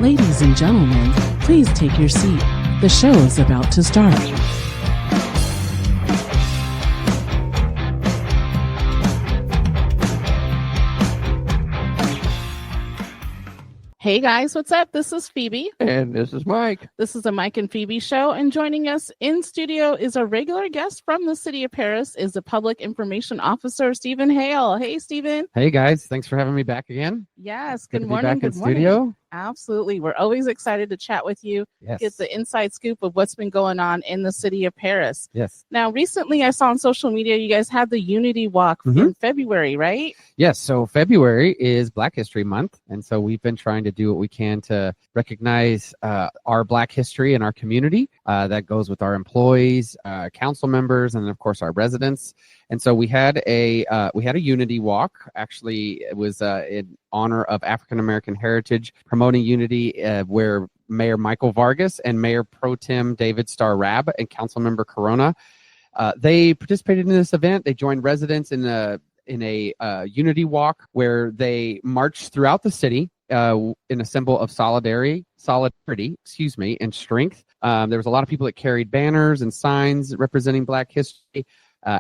Ladies and gentlemen, please take your seat. The show is about to start. Hey guys, what's up? This is Phoebe. And this is Mike. This is a Mike and Phoebe show, and joining us in studio is a regular guest from the City of Perris, is the Public Information Officer, Stephen Hale. Hey, Stephen. Hey guys, thanks for having me back again. Yes, Good good to morning. be back in Good morning. studio. Absolutely. We're always excited to chat with you, Yes. get the inside scoop of what's been going on in the City of Perris. Yes. Now, recently I saw on social media you guys had the Unity Walk in February, right? Yes. So February is Black History Month. And so we've been trying to do what we can to recognize our Black history in our community. That goes with our employees, council members, and of course our residents. And so we had a Unity Walk. Actually, it was in honor of African American heritage, promoting unity, where Mayor Michael Vargas and Mayor Pro Tem David Starr Rabb and Councilmember Corona, they participated in this event. They joined residents in a Unity Walk where they marched throughout the city in a symbol of solidarity, and strength. There was a lot of people that carried banners and signs representing Black history.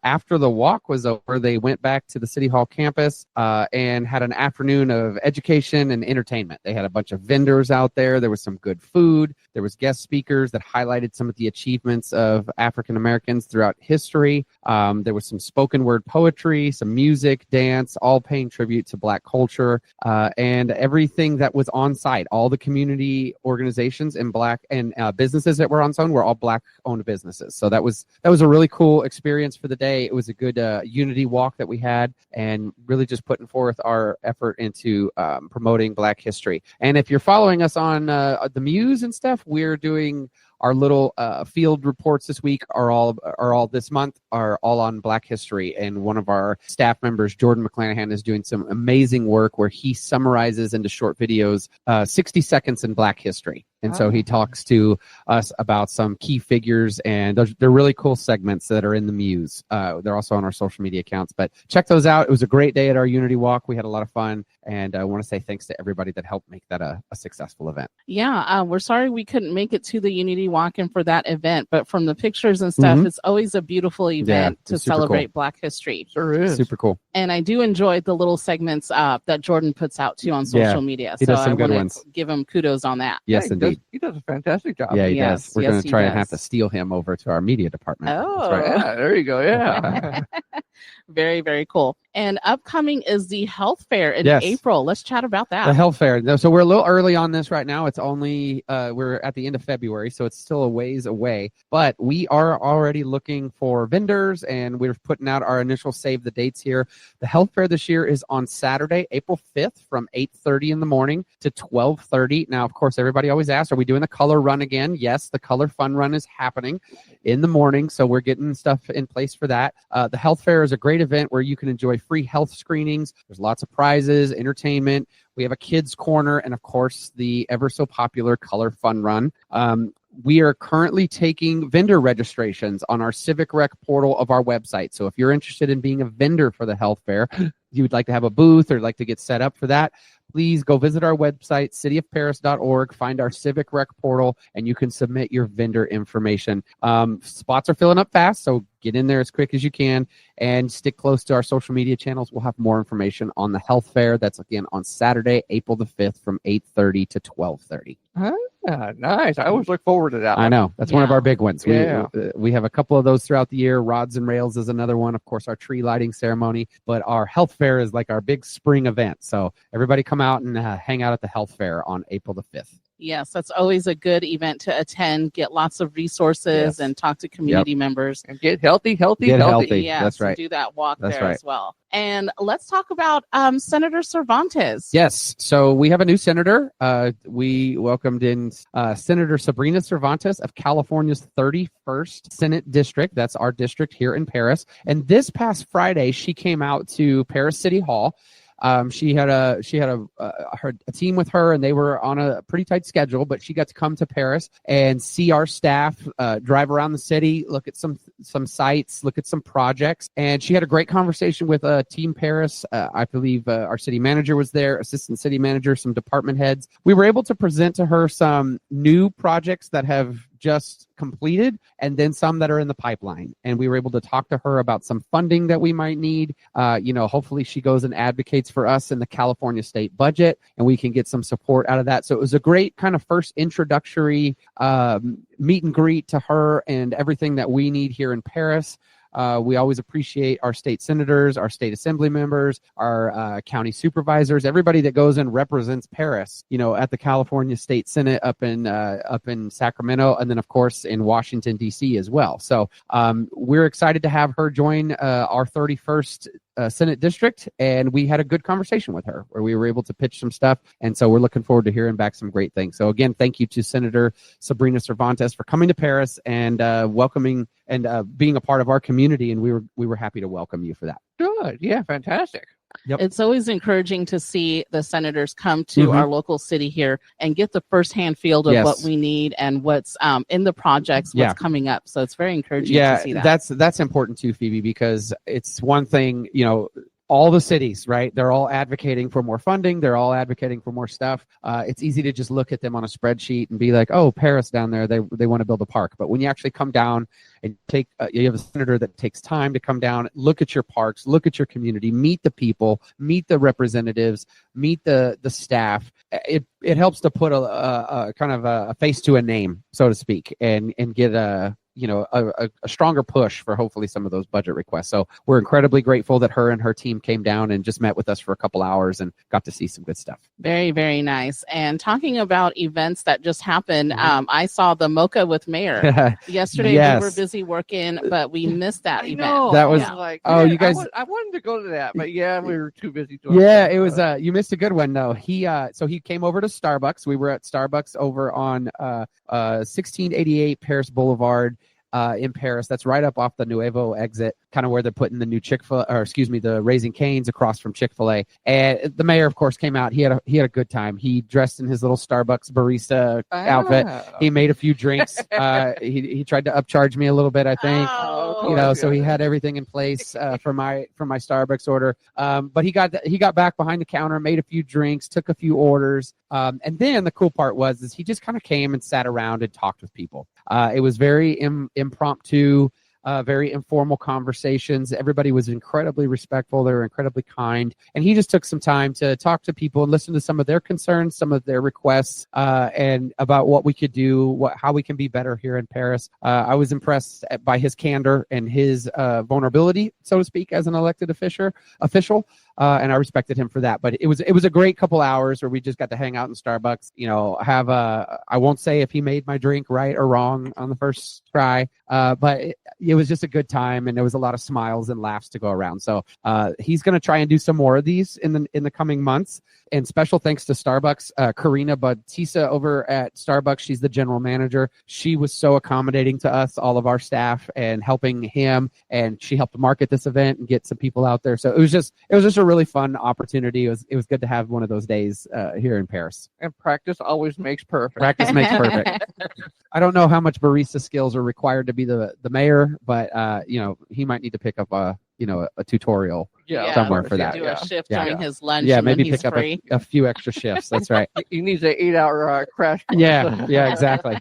After the walk was over, they went back to the City Hall campus and had an afternoon of education and entertainment. They had a bunch of vendors out there. There was some good food. There was guest speakers that highlighted some of the achievements of African Americans throughout history. There was some spoken word poetry, some music, dance, all paying tribute to Black culture, and everything that was on site. All the community organizations and Black and businesses that were on site were all Black-owned businesses. So that was a really cool experience for the day. It was a good Unity Walk that we had, and really just putting forth our effort into promoting Black history. And if you're following us on the Muse and stuff, we're doing our little field reports this week are all this month are all on Black history, and one of our staff members, Jordan McClanahan, is doing some amazing work where he summarizes into short videos 60 seconds in Black history. And so he talks to us about some key figures, and they're really cool segments that are in the Muse. They're also on our social media accounts, but check those out. It was a great day at our Unity Walk. We had a lot of fun, and I want to say thanks to everybody that helped make that a successful event. Yeah, we're sorry we couldn't make it to the Unity Walk and for that event, but from the pictures and stuff, it's always a beautiful event to celebrate cool. Black history. Sure is. Super cool. And I do enjoy the little segments that Jordan puts out too on social media. He does some good ones. Give him kudos on that. Yes, indeed. He does a fantastic job. Yeah, he does. We're going to try and have to steal him over to our media department. Oh, right. Yeah, there you go. Yeah. Very, very cool. And upcoming is the health fair in April. Let's chat about that. The health fair. So we're a little early on this right now. It's only, we're at the end of February, so it's still a ways away. But we are already looking for vendors, and we're putting out our initial save the dates here. The health fair this year is on Saturday, April 5th from 8:30 in the morning to 12:30. Now, of course, everybody always asks, are we doing the color run again? Yes, the color fun run is happening in the morning, so we're getting stuff in place for that. The health fair is a great event where you can enjoy free health screenings. There's lots of prizes, entertainment. We have a kids corner, and of course the ever so popular color fun run. We are currently taking vendor registrations on our Civic Rec portal of our website. So if you're interested in being a vendor for the health fair, you would like to have a booth or like to get set up for that, please go visit our website, cityofperris.org, find our Civic Rec portal, and you can submit your vendor information. Spots are filling up fast, so get in there as quick as you can and stick close to our social media channels. We'll have more information on the health fair. That's, again, on Saturday, April the 5th from 8:30 to 12:30. Nice. I always look forward to that one. I know. That's one of our big ones. Yeah. We have a couple of those throughout the year. Rods and Rails is another one. Of course, our tree lighting ceremony. But our health fair is like our big spring event. So everybody come out and hang out at the health fair on April the 5th. Yes, that's always a good event to attend, get lots of resources and talk to community members. And get healthy. Get healthy. Yes, that's right. Do that walk that's there right. as well. And let's talk about Senator Cervantes. Yes, so we have a new senator. We welcomed in Senator Sabrina Cervantes of California's 31st Senate District. That's our district here in Perris. And this past Friday, she came out to Perris City Hall She had a team with her, and they were on a pretty tight schedule, but she got to come to Perris and see our staff, drive around the city, look at some sites, look at some projects. And she had a great conversation with Team Perris. I believe our city manager was there, assistant city manager, some department heads. We were able to present to her some new projects that have just completed, and then some that are in the pipeline. And we were able to talk to her about some funding that we might need. Hopefully she goes and advocates for us in the California state budget, and we can get some support out of that. So it was a great kind of first introductory meet and greet to her and everything that we need here in Perris. We always appreciate our state senators, our state assembly members, our county supervisors, everybody that goes and represents Perris, at the California State Senate up in Sacramento, and then of course in Washington D.C. as well. So we're excited to have her join our 31st Senate district, and we had a good conversation with her where we were able to pitch some stuff, and so we're looking forward to hearing back some great things. So again, thank you to Senator Sabrina Cervantes for coming to Perris and welcoming and being a part of our community, and we were happy to welcome you for that. Good. Yeah, fantastic. Yep. It's always encouraging to see the senators come to our local city here and get the firsthand feel of what we need and what's in the projects, what's coming up. So it's very encouraging to see that. That's important too, Phoebe, because it's one thing, all the cities, right? They're all advocating for more funding. They're all advocating for more stuff. It's easy to just look at them on a spreadsheet and be like, oh, Perris down there, they want to build a park. But when you actually come down and you have a senator that takes time to come down, look at your parks, look at your community, meet the people, meet the representatives, meet the staff. It helps to put a kind of a face to a name, so to speak, and get a stronger push for hopefully some of those budget requests. So we're incredibly grateful that her and her team came down and just met with us for a couple hours and got to see some good stuff. Very, very nice. And talking about events that just happened, I saw the Mocha with Mayor yesterday. We were busy working, but we missed that event. That was you guys. I wanted to go to that, but we were too busy. It was. You missed a good one though. He came over to Starbucks. We were at Starbucks over on 1688 Perris Boulevard. In Perris, that's right up off the Nuevo exit, kind of where they're putting the new the Raising Cane's across from Chick-fil-A. And the mayor, of course, came out. He had a good time. He dressed in his little Starbucks barista outfit. He made a few drinks. He tried to upcharge me a little bit, I think. So he had everything in place for my Starbucks order. But he got back behind the counter, made a few drinks, took a few orders. And then the cool part was he just kind of came and sat around and talked with people. It was very impromptu, very informal conversations. Everybody was incredibly respectful. They were incredibly kind. And he just took some time to talk to people and listen to some of their concerns, some of their requests, and about what we could do, how we can be better here in Perris. I was impressed by his candor and his vulnerability, so to speak, as an elected official. And I respected him for that. But it was a great couple hours where we just got to hang out in Starbucks, I won't say if he made my drink right or wrong on the first try, but it was just a good time, and there was a lot of smiles and laughs to go around. So he's going to try and do some more of these in the coming months. And special thanks to Starbucks, Karina Batista over at Starbucks. She's the general manager. She was so accommodating to us, all of our staff, and helping him. And she helped market this event and get some people out there. So it was just a really fun opportunity. It was good to have one of those days here in Perris. And practice always makes perfect. Practice makes perfect. I don't know how much barista skills are required to be the mayor, but he might need to pick up a tutorial somewhere for that. Do a shift during his lunch. Yeah, maybe pick up a few extra shifts. That's right. He needs an 8-hour crash course. Yeah, exactly.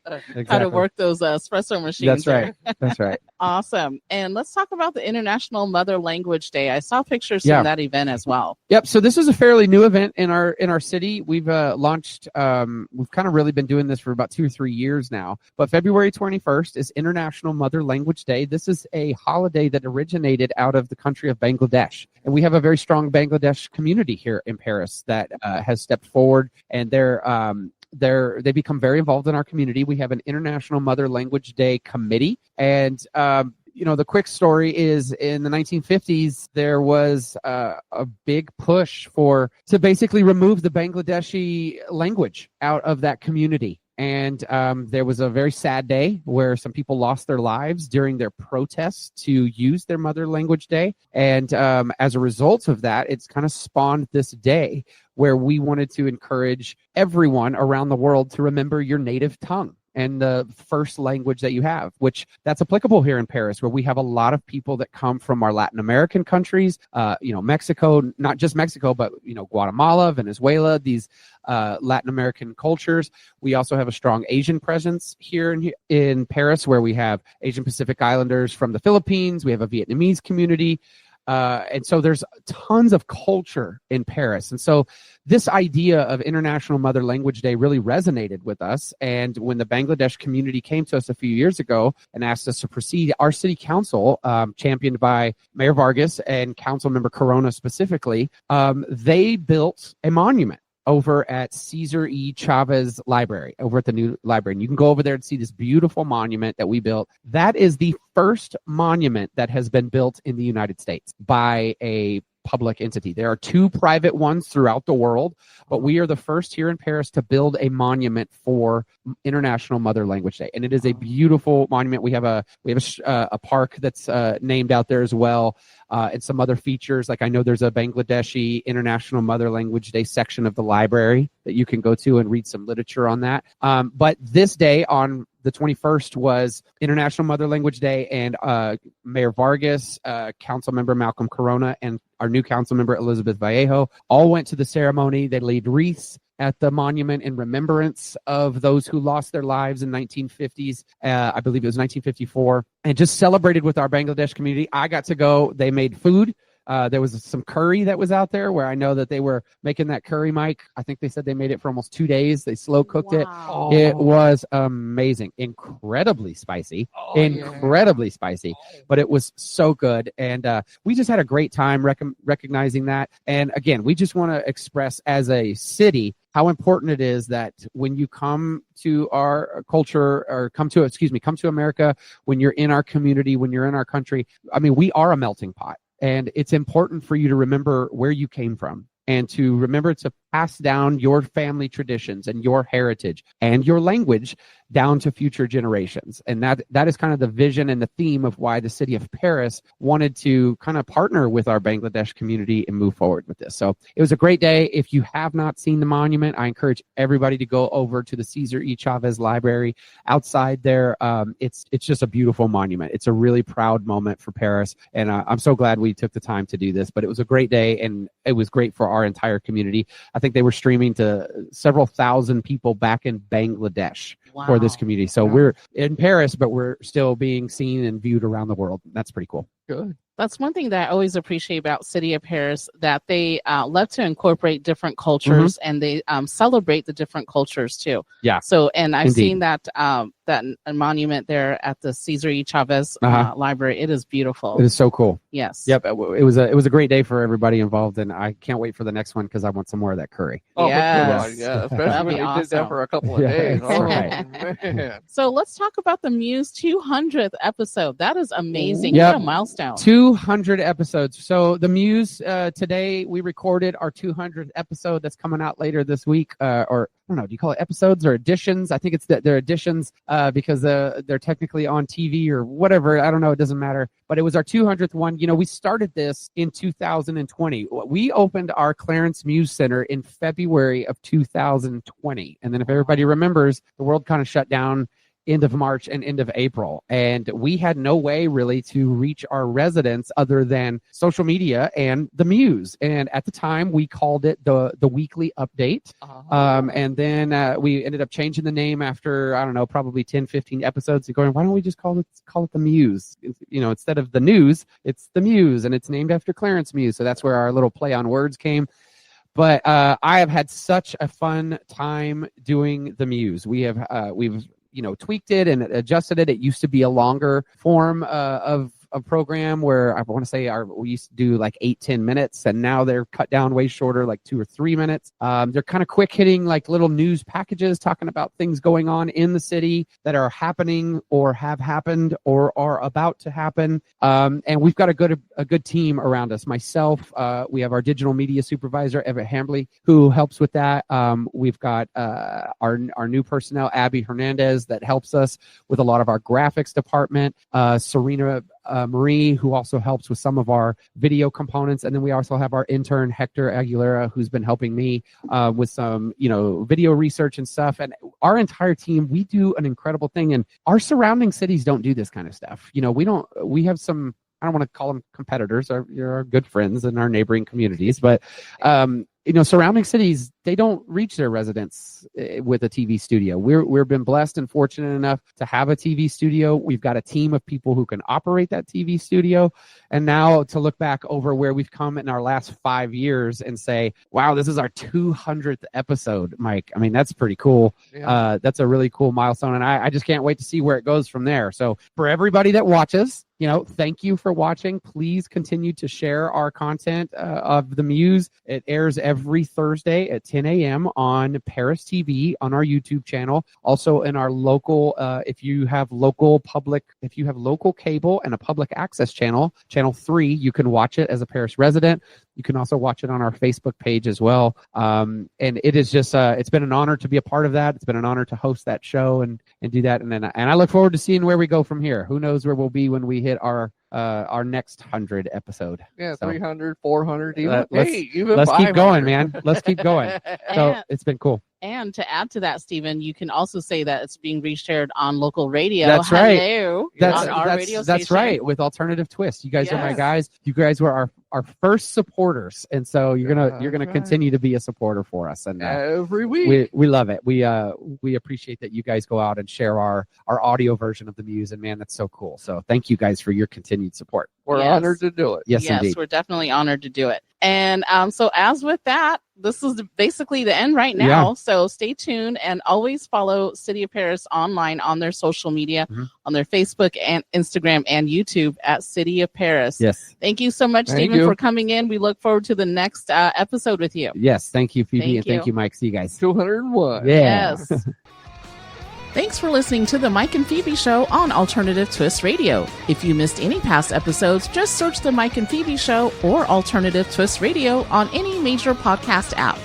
How to work those espresso machines. That's right. Awesome. And let's talk about the International Mother Language Day. I saw pictures from that event as well. Yep. So this is a fairly new event in our city. We've launched. We've kind of really been doing this for about 2 or 3 years now. But February 21st is International Mother Language Day. This is a holiday that originated out of the country of Bangladesh. And we have a very strong Bangladesh community here in Perris that has stepped forward, and they become very involved in our community. We have an International Mother Language Day committee. And, the quick story is in the 1950s, there was a big push to basically remove the Bangladeshi language out of that community. And there was a very sad day where some people lost their lives during their protests to use their mother language day. And as a result of that, it's kind of spawned this day where we wanted to encourage everyone around the world to remember your native tongue and the first language that you have, which that's applicable here in Perris, where we have a lot of people that come from our Latin American countries, Mexico, not just Mexico, but, Guatemala, Venezuela, these Latin American cultures. We also have a strong Asian presence here in Perris, where we have Asian Pacific Islanders from the Philippines. We have a Vietnamese community. And so there's tons of culture in Perris. And so this idea of International Mother Language Day really resonated with us. And when the Bangladesh community came to us a few years ago and asked us to proceed, our city council, championed by Mayor Vargas and council member Corona specifically, they built a monument over at Cesar E. Chavez Library, over at the new library. And you can go over there and see this beautiful monument that we built. That is the first monument that has been built in the United States by a public entity. There are 2 private ones throughout the world, but we are the first here in Perris to build a monument for International Mother Language Day, and it is a beautiful monument. We have a park that's named out there as well, and some other features. Like I know there's a Bangladeshi International Mother Language Day section of the library that you can go to and read some literature on that. But this day on the 21st was International Mother Language Day, and Mayor Vargas, Council Member Malcolm Corona, and our new council member Elizabeth Vallejo all went to the ceremony. They laid wreaths at the monument in remembrance of those who lost their lives in 1950s. I believe it was 1954, and just celebrated with our Bangladesh community. I got to go. They made food. There was some curry that was out there where I know that they were making that curry, Mike. I think they said they made it for almost 2 days. They slow cooked it. It was amazing. Incredibly spicy. Spicy. But it was so good. And we just had a great time recognizing that. And again, we just want to express as a city how important it is that when you come to our culture or come to America, when you're in our community, when you're in our country, we are a melting pot. And it's important for you to remember where you came from and to remember to pass down your family traditions and your heritage and your language down to future generations. And that is kind of the vision and the theme of why the City of Perris wanted to kind of partner with our Bangladesh community and move forward with this. So it was a great day. If you have not seen the monument, I encourage everybody to go over to the Cesar E. Chavez Library outside there. It's just a beautiful monument. It's a really proud moment for Perris. And I'm so glad we took the time to do this. But it was a great day, and it was great for our entire community. I think they were streaming to several thousand people back in Bangladesh for this community. So we're in Perris, but we're still being seen and viewed around the world. That's pretty cool. Good. That's one thing that I always appreciate about City of Perris, that they love to incorporate different cultures, and they celebrate the different cultures too. Yeah. So, and I've seen that that monument there at the Cesar E. Chavez Library. It is beautiful. It is so cool. Yes. Yep. It was a great day for everybody involved, and I can't wait for the next one because I want some more of that curry. Oh, yes. yeah. Especially when you did that for a couple of days. Oh, right. So let's talk about the Muse 200th episode. That is amazing. What a milestone. 200 episodes. So the Muse, today we recorded our 200th episode that's coming out later this week, or I don't know, do you call it episodes or editions? I think it's they're editions because they're technically on TV or whatever. I don't know. It doesn't matter. But it was our 200th one. We started this in 2020. We opened our Clarence Muse Center in February of 2020. And then if everybody remembers, the world kind of shut down end of March and end of April. And we had no way really to reach our residents other than social media and the Muse. And at the time we called it the weekly update. And then we ended up changing the name after, I don't know, probably 10, 15 episodes and going, why don't we just call it the Muse? Instead of the news, it's the Muse, and it's named after Clarence Muse. So that's where our little play on words came. But I have had such a fun time doing the Muse. We've tweaked it and adjusted it. It used to be a longer form of a program where I want to say we used to do like 8-10 minutes, and now they're cut down way shorter, like 2 or 3 minutes. They're kind of quick hitting, like little news packages talking about things going on in the city that are happening or have happened or are about to happen. And we've got a good team around us. Myself, we have our digital media supervisor, Eva Hambley, who helps with that. We've got our new personnel, Abby Hernandez, that helps us with a lot of our graphics department. Serena Marie, who also helps with some of our video components. And then we also have our intern, Hector Aguilera, who's been helping me with some, video research and stuff. And our entire team, we do an incredible thing. And our surrounding cities don't do this kind of stuff. We have some, I don't want to call them competitors, you're our good friends in our neighboring communities, but surrounding cities, they don't reach their residents with a TV studio. We've been blessed and fortunate enough to have a TV studio. We've got a team of people who can operate that TV studio. And now to look back over where we've come in our last 5 years and say, wow, this is our 200th episode, Mike. I mean, that's pretty cool. Yeah. That's a really cool milestone. And I just can't wait to see where it goes from there. So for everybody that watches, thank you for watching. Please continue to share our content of the Muse. It airs every Thursday at 10 a.m. on Perris TV on our YouTube channel. Also in our local, if you have local cable and a public access channel 3, you can watch it as a Perris resident. You can also watch it on our Facebook page as well. And it is just, it's been an honor to be a part of that. It's been an honor to host that show and do that. And I look forward to seeing where we go from here. Who knows where we'll be when we hit our next 100 episode. Yeah, 300, 400, even. Let's keep going, man. Let's keep going. So it's been cool. And to add to that, Stephen, you can also say that it's being reshared on local radio. That's right. Hello, That's right. With Alternative Twist, you guys are my guys. You guys were our first supporters, and so you're gonna continue to be a supporter for us. And every week, we love it. We appreciate that you guys go out and share our audio version of the Muse, and man, that's so cool. So thank you guys for your continued support. We're honored to do it. Yes, indeed. We're definitely honored to do it. And so as with that, this is basically the end right now. Yeah. So stay tuned and always follow City of Perris online on their social media, on their Facebook and Instagram and YouTube at City of Perris. Yes. Thank you so much, Stephen, for coming in. We look forward to the next episode with you. Yes. Thank you, Phoebe. Thank you, Mike. See you guys. 201. Yeah. Yes. Thanks for listening to the Mike and Phoebe Show on Alternative Twist Radio. If you missed any past episodes, just search the Mike and Phoebe Show or Alternative Twist Radio on any major podcast app.